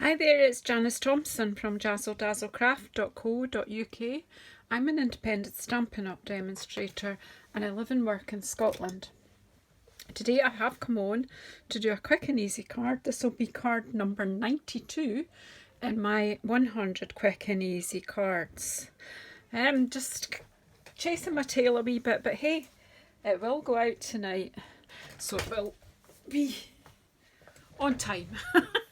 Hi there, it's Janice Thompson from JazzleDazzleCraft.co.uk. I'm an independent Stampin' Up! Demonstrator and I live and work in Scotland. Today I have come on to do a quick and easy card. This will be card number 92 in my 100 quick and easy cards. I'm just chasing my tail a wee bit, but hey, it will go out tonight, so it will be on time.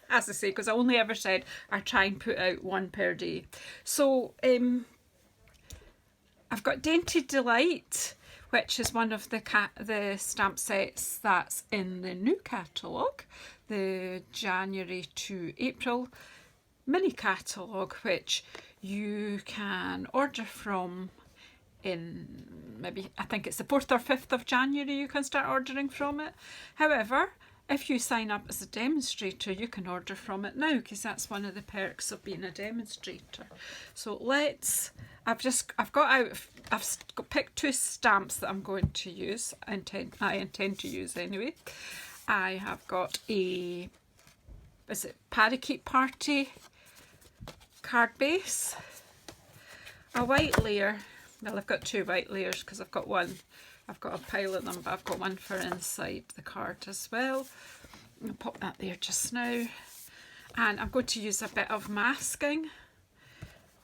As I say, because I only ever said I try and put out one per day. So I've got Dainty Delight, which is one of the stamp sets that's in the new catalogue, the January to April mini catalogue, which you can order from in maybe, I think it's the 4th or 5th of January you can start ordering from it. However, if you sign up as a demonstrator, you can order from it now, because that's one of the perks of being a demonstrator. So I've picked two stamps that I'm going to use. I intend to use anyway. I have got a Parakeet Party card base, a white layer. Well, I've got two white layers because I've got a pile of them, but I've got one for inside the card as well. I'll pop that there just now. And I'm going to use a bit of masking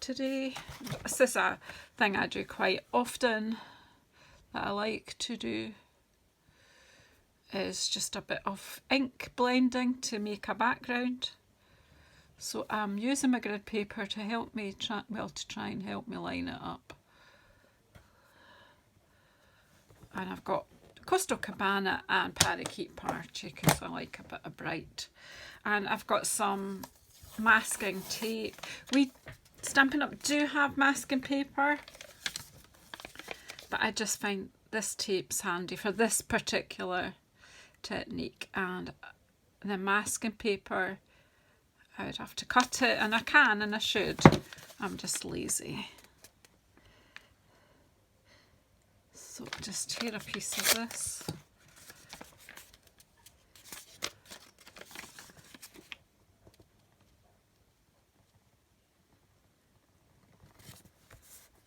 today. This is a thing I do quite often that I like to do, is just a bit of ink blending to make a background. So I'm using my grid paper to help me try and help me line it up. And I've got Coastal Cabana and Parakeet Party because I like a bit of bright. And I've got some masking tape. We Stampin' Up! Do have masking paper, but I just find this tape's handy for this particular technique. And the masking paper, I would have to cut it, and I can and I should. I'm just lazy. So just tear a piece of this.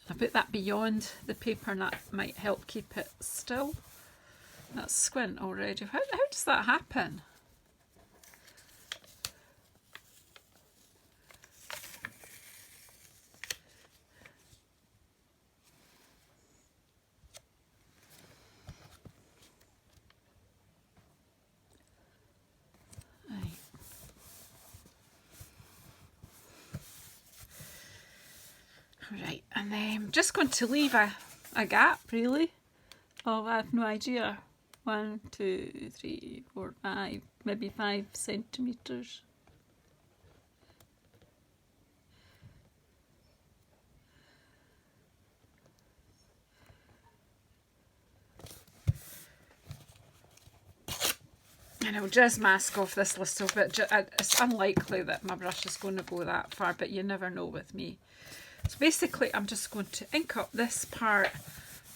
I put that beyond the paper and that might help keep it still. That's squint already. How does that happen? Right, and then I'm just going to leave a gap, really. Oh, I have no idea. 1, 2, 3, 4, 5, maybe 5 centimetres. And I'll just mask off this little bit. It's unlikely that my brush is going to go that far, but you never know with me. So basically I'm just going to ink up this part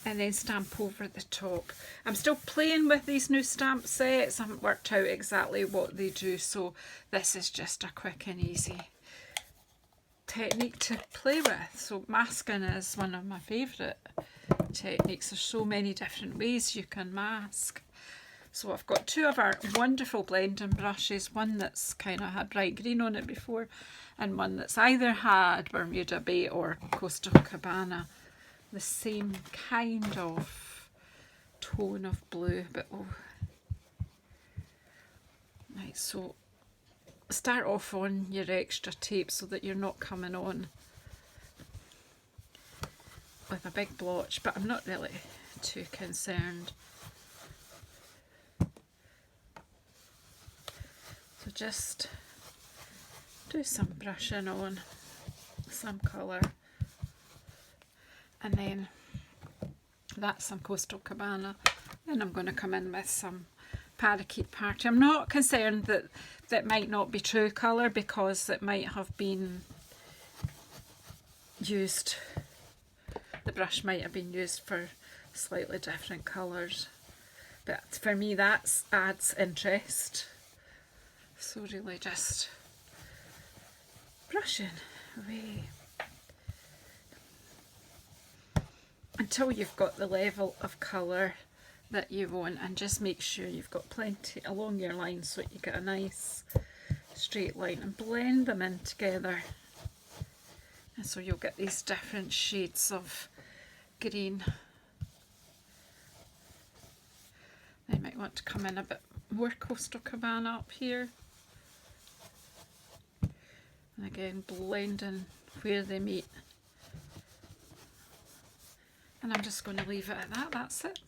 and then stamp over the top. I'm still playing with these new stamp sets. I haven't worked out exactly what they do, so this is just a quick and easy technique to play with. So masking is one of my favourite techniques. There's so many different ways you can mask. So I've got two of our wonderful blending brushes, one that's kind of had bright green on it before, and one that's either had Bermuda Bay or Coastal Cabana, the same kind of tone of blue, but oh. Right, so start off on your extra tape so that you're not coming on with a big blotch, but I'm not really too concerned. So just do some brushing on some colour, and then that's some Coastal Cabana. Then I'm going to come in with some Parakeet Party. I'm not concerned that that might not be true colour, because it might have been used, the brush might have been used for slightly different colours, but for me that adds interest. So really just brushing away until you've got the level of colour that you want, and just make sure you've got plenty along your line so that you get a nice straight line, and blend them in together, and so you'll get these different shades of green. I might want to come in a bit more Coastal Cabana up here, and again blending where they meet. And I'm just going to leave it at that. That's it.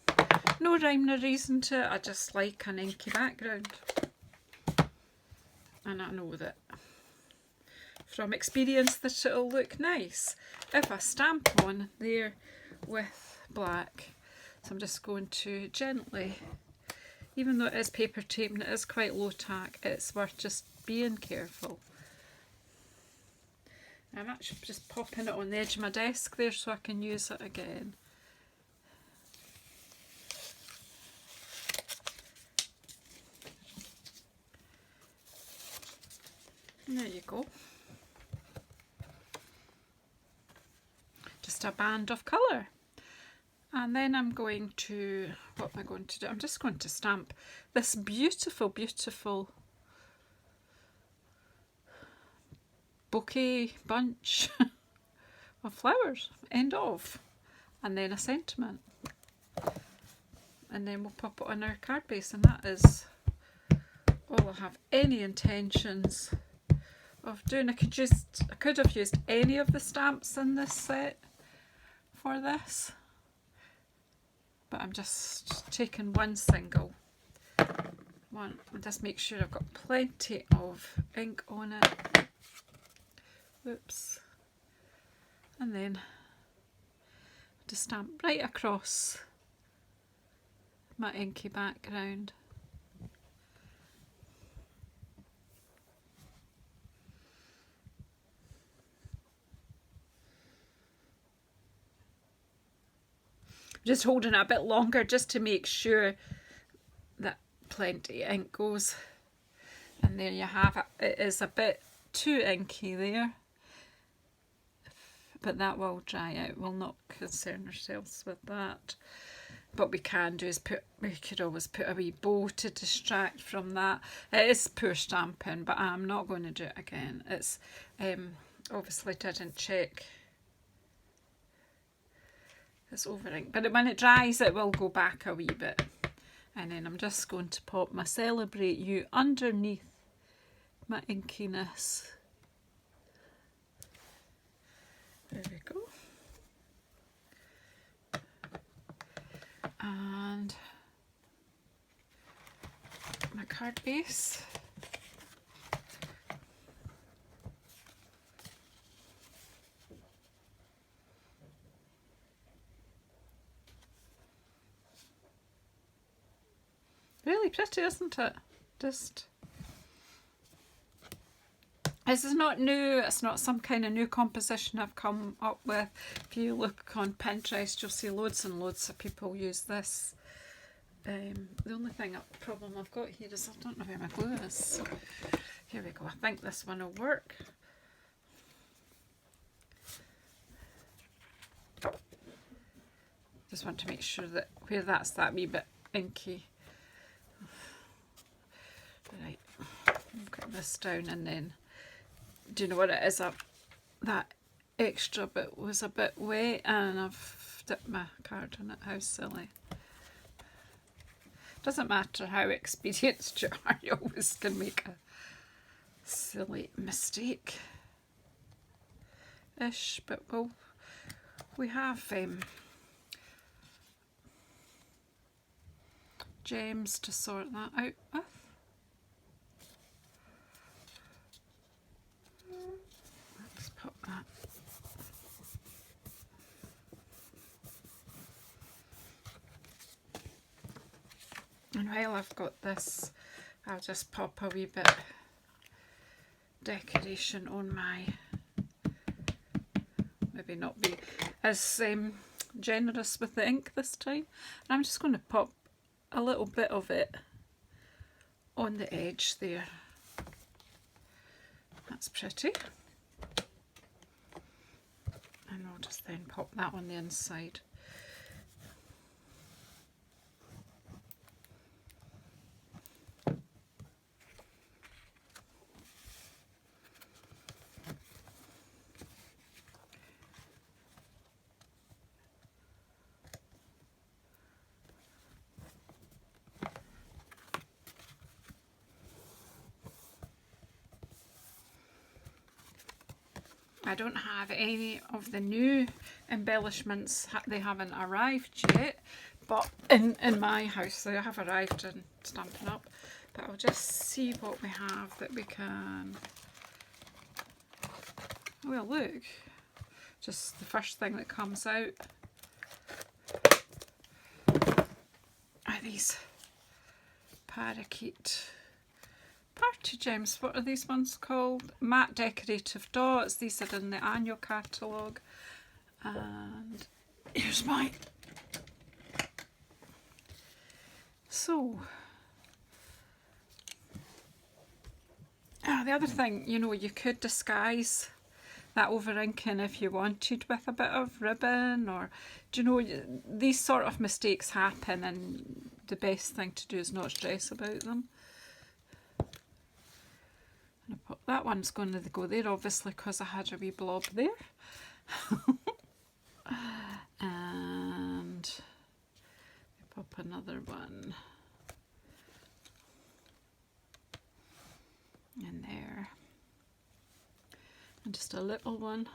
No rhyme nor reason to it. I just like an inky background. And I know that from experience that it'll look nice if I stamp on there with black. So I'm just going to gently, even though it is paper tape and it is quite low tack, it's worth just being careful. I'm actually just popping it on the edge of my desk there so I can use it again. There you go. Just a band of colour. And then I'm going to, what am I going to do? I'm just going to stamp this beautiful, beautiful bouquet bunch of flowers, end of, and then a sentiment. And then we'll pop it on our card base, and that is all I have any intentions of doing. I could have used any of the stamps in this set for this, but I'm just taking one single one and just make sure I've got plenty of ink on it. Whoops. And then just stamp right across my inky background. Just holding it a bit longer just to make sure that plenty of ink goes. And there you have it. It is a bit too inky there, but that will dry out. We'll not concern ourselves with that. What we can do is we could always put a wee bow to distract from that. It is poor stamping, but I'm not going to do it again. It's obviously didn't check. It's over ink, but when it dries it will go back a wee bit. And then I'm just going to pop my Celebrate You underneath my inkiness. There we go. And my card base. Really pretty, isn't it? Just, this is not new, it's not some kind of new composition I've come up with. If you look on Pinterest, you'll see loads and loads of people use this. The only problem I've got here is I don't know where my glue is. So here we go. I think this one will work. Just want to make sure that where that's that wee bit inky. Right, get this down, and then do you know what it is? That extra bit was a bit wet and I've dipped my card in it. How silly. Doesn't matter how experienced you are, you always can make a silly mistake ish, but we have gems to sort that out with. Let's pop that. And while I've got this, I'll just pop a wee bit decoration on my, maybe not be as generous with the ink this time. And I'm just going to pop a little bit of it on the edge there. That's pretty. just then pop that on the inside. I don't have any of the new embellishments. They haven't arrived yet, but in my house they have arrived in Stampin' Up. But I'll just see what we have that we can... Well, look, just the first thing that comes out are these parakeet party gems. What are these ones called? Matte decorative dots. These are in the annual catalogue. And here's mine. So, the other thing, you know, you could disguise that over inking if you wanted with a bit of ribbon, or, do you know, these sort of mistakes happen, and the best thing to do is not stress about them. That one's going to go there, obviously, because I had a wee blob there. And pop another one in there. And just a little one.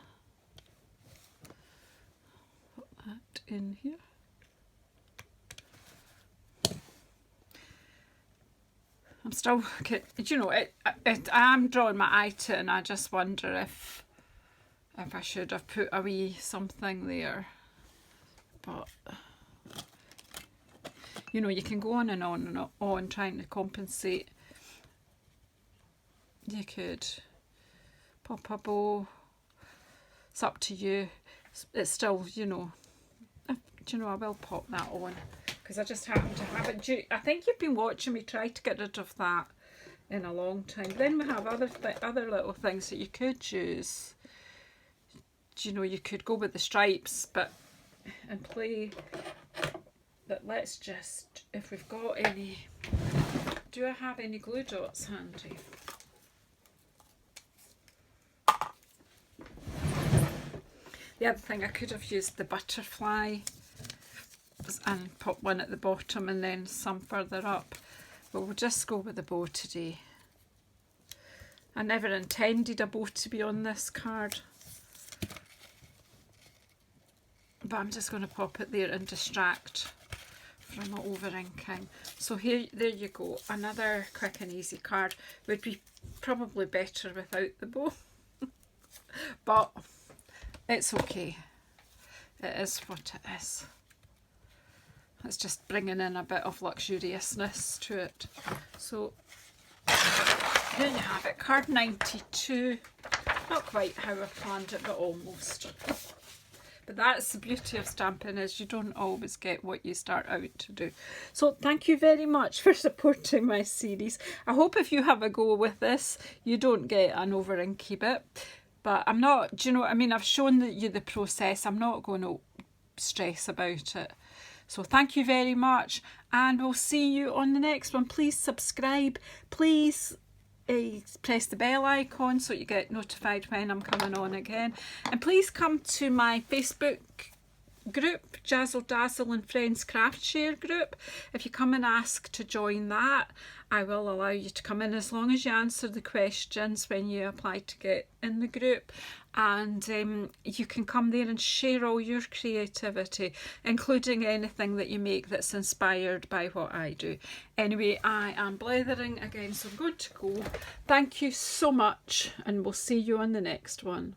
Put that in here. I'm still, you know, I'm drawing my eye to it, and I just wonder if I should have put a wee something there. But, you know, you can go on and on and on trying to compensate. You could pop a bow. It's up to you. It's still, you know, do you know, I will pop that on, because I just happen to have it. I think you've been watching me try to get rid of that in a long time. Then we have other little things that you could use. You know, you could go with the stripes, and play. But let's just, if we've got any, do I have any glue dots handy? The other thing, I could have used the butterfly and put one at the bottom and then some further up, but we'll just go with the bow today. I never intended a bow to be on this card, but I'm just going to pop it there and distract from my over inking. So there you go, another quick and easy card. Would be probably better without the bow, but it's okay. It is what it is. It's just bringing in a bit of luxuriousness to it. So there you have it, card 92. Not quite how I planned it, but almost. But that's the beauty of stamping, is you don't always get what you start out to do. So thank you very much for supporting my series. I hope if you have a go with this, you don't get an over inky bit. But I'm not, do you know what I mean? I've shown you the process. I'm not going to stress about it. So thank you very much, and we'll see you on the next one. Please subscribe. Please press the bell icon so you get notified when I'm coming on again. And please come to my Facebook group, Jazzle Dazzle and Friends Craft Share group. If you come and ask to join that, I will allow you to come in, as long as you answer the questions when you apply to get in the group. And you can come there and share all your creativity, including anything that you make that's inspired by what I do. Anyway, I am blethering again, so I'm going to go. Thank you so much, and we'll see you on the next one.